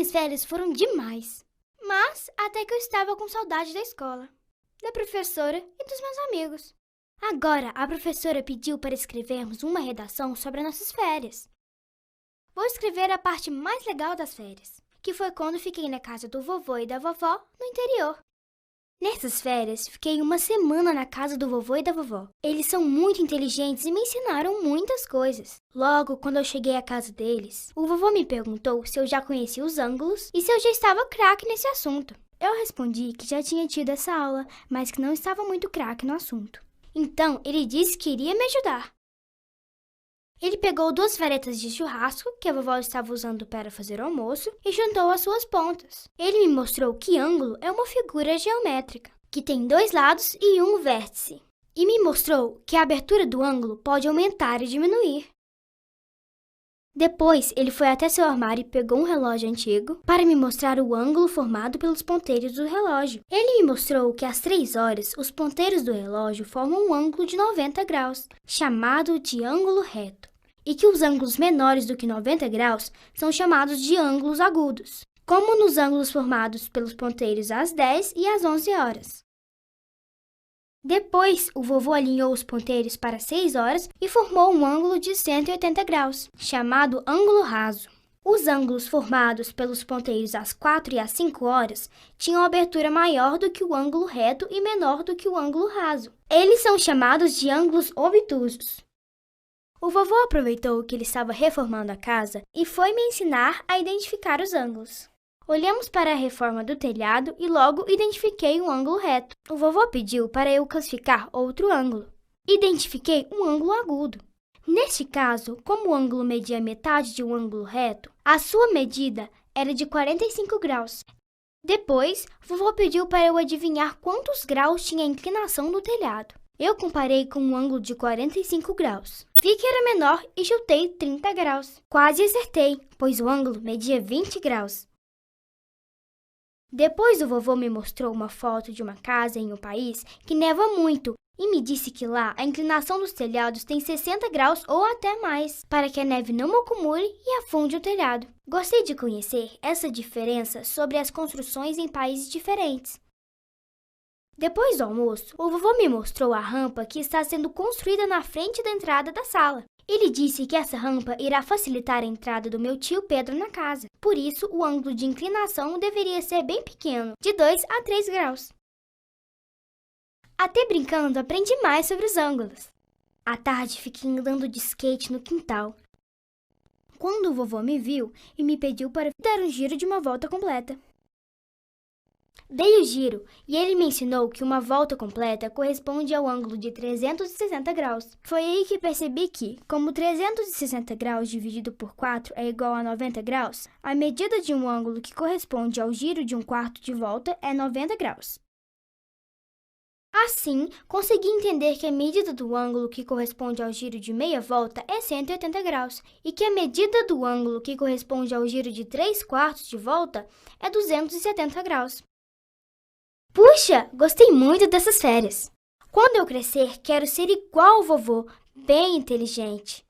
minhas férias foram demais. Mas até que eu estava com saudade da escola, da professora e dos meus amigos. Agora, a professora pediu para escrevermos uma redação sobre as nossas férias. Vou escrever a parte mais legal das férias, que foi quando fiquei na casa do vovô e da vovó no interior. Nessas férias, fiquei uma semana na casa do vovô e da vovó. Eles são muito inteligentes e me ensinaram muitas coisas. Logo, quando eu cheguei à casa deles, o vovô me perguntou se eu já conhecia os ângulos e se eu já estava craque nesse assunto. Eu respondi que já tinha tido essa aula, mas que não estava muito craque no assunto. Então, ele disse que iria me ajudar. Ele pegou 2 varetas de churrasco que a vovó estava usando para fazer o almoço e juntou as suas pontas. Ele me mostrou que ângulo é uma figura geométrica, que tem 2 lados e um vértice. E me mostrou que a abertura do ângulo pode aumentar e diminuir. Depois, ele foi até seu armário e pegou um relógio antigo para me mostrar o ângulo formado pelos ponteiros do relógio. Ele me mostrou que às 3 horas, os ponteiros do relógio formam um ângulo de 90 graus, chamado de ângulo reto, e que os ângulos menores do que 90 graus são chamados de ângulos agudos, como nos ângulos formados pelos ponteiros às 10 e às 11 horas. Depois, o vovô alinhou os ponteiros para 6 horas e formou um ângulo de 180 graus, chamado ângulo raso. Os ângulos formados pelos ponteiros às 4 e às 5 horas tinham abertura maior do que o ângulo reto e menor do que o ângulo raso. Eles são chamados de ângulos obtusos. O vovô aproveitou que ele estava reformando a casa e foi me ensinar a identificar os ângulos. Olhamos para a reforma do telhado e logo identifiquei um ângulo reto. O vovô pediu para eu classificar outro ângulo. Identifiquei um ângulo agudo. Neste caso, como o ângulo media metade de um ângulo reto, a sua medida era de 45 graus. Depois, o vovô pediu para eu adivinhar quantos graus tinha a inclinação do telhado. Eu comparei com um ângulo de 45 graus. Vi que era menor e chutei 30 graus. Quase acertei, pois o ângulo media 20 graus. Depois o vovô me mostrou uma foto de uma casa em um país que neva muito e me disse que lá a inclinação dos telhados tem 60 graus ou até mais, para que a neve não acumule e afunde o telhado. Gostei de conhecer essa diferença sobre as construções em países diferentes. Depois do almoço, o vovô me mostrou a rampa que está sendo construída na frente da entrada da sala. Ele disse que essa rampa irá facilitar a entrada do meu tio Pedro na casa. Por isso, o ângulo de inclinação deveria ser bem pequeno, de 2 a 3 graus. Até brincando, aprendi mais sobre os ângulos. À tarde, fiquei andando de skate no quintal, quando o vovô me viu e me pediu para dar um giro de uma volta completa. Dei o giro e ele me ensinou que uma volta completa corresponde ao ângulo de 360 graus. Foi aí que percebi que, como 360 graus dividido por 4 é igual a 90 graus, a medida de um ângulo que corresponde ao giro de um quarto de volta é 90 graus. Assim, consegui entender que a medida do ângulo que corresponde ao giro de meia volta é 180 graus e que a medida do ângulo que corresponde ao giro de 3 quartos de volta é 270 graus. Puxa, gostei muito dessas férias. Quando eu crescer, quero ser igual ao vovô, bem inteligente.